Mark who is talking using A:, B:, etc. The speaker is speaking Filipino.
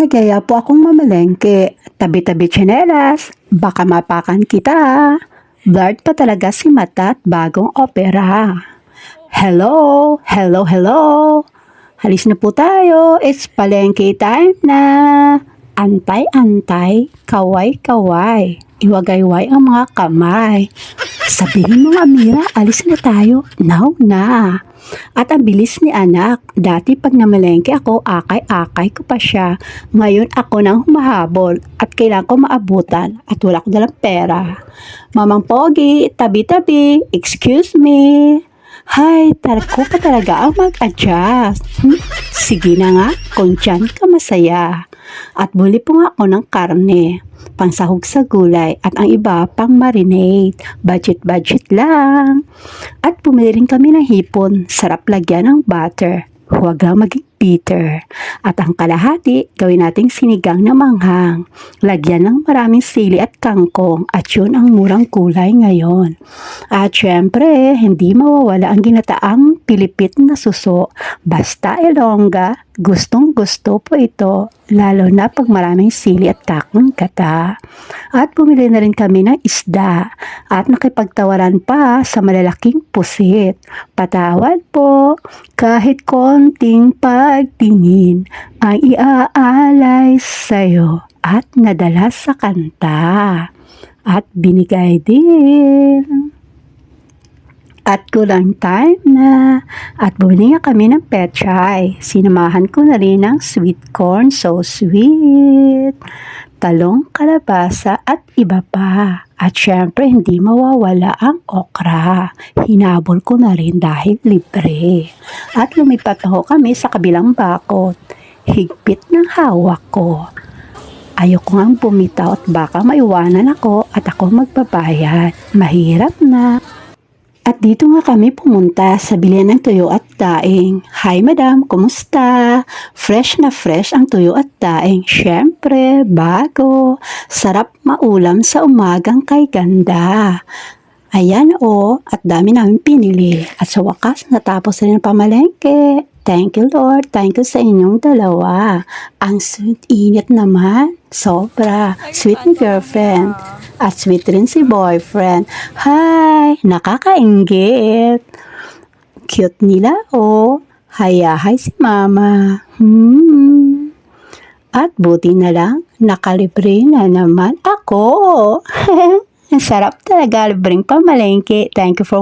A: nagyaya po akong mamalengke. Tabi-tabi tsinelas, baka mapakan kita. Blurred pa talaga si mata at bagong opera. Hello, hello, hello. Halis na po tayo, it's palengke time na. Antay-antay, kaway-kaway. Iwagayway ang mga kamay. Sabihin mo nga, Mira, alis na tayo. Now na. At ang bilis ni anak. Dati pag namalengke ako, akay-akay ko pa siya. Ngayon ako nang humahabol at kailangan ko maabutan at wala ko dalang pera. Mamang Pogi, tabi-tabi, excuse me. Hay, tarko ka talaga ang mag-adjust. Sige na nga, kung dyan ka masaya. At buli po nga ako ng karne, pangsahog sa gulay at ang iba pang marinade. Budget lang. At bumili rin kami ng hipon, sarap lagyan ng butter. Huwag lang maging bitter. At ang kalahati, gawin nating sinigang na manghang. Lagyan ng maraming sili at kangkong at yun ang murang kulay ngayon. At syempre, hindi mawawala ang ginataang pilipit na suso. Basta elongga, gustong gusto po ito. Lalo na pag maraming sili at kakong kata. At bumili na rin kami ng isda. At nakipagtawaran pa sa malalaking pusit. Patawad po, kahit konting pagtingin ang iaalay sa'yo at nadala sa kanta. At binigay din. At kulang time na. At bumili nga kami ng pechay. Sinamahan ko na rin ng sweet corn, so sweet. Talong, kalabasa at iba pa. At syempre hindi mawawala ang okra. Hinabol ko na rin dahil libre. At lumipat ako kami sa kabilang bakod. Higpit ng hawak ko. Ayoko ngang bumitaw at baka maiwanan ako at ako magbabayad. Mahirap na. At dito nga kami pumunta sa bilihan ng tuyo at daing. Hi madam, kumusta? Fresh na fresh ang tuyo at daing. Syempre, bago. Sarap maulam sa umagang kay ganda. Ayan at dami namin pinili. At sa wakas, natapos rin ang pamalengke. Thank you Lord, thank you sa inyong dalawa. Ang sweet init naman, sobra. Sweet ni girlfriend. At sweet rin si boyfriend. Hi, nakakainggit. Cute nila Hayahay si mama. At buti na lang, nakalibre na naman ako. Ang sarap talaga, libreng pamalengke. Thank you for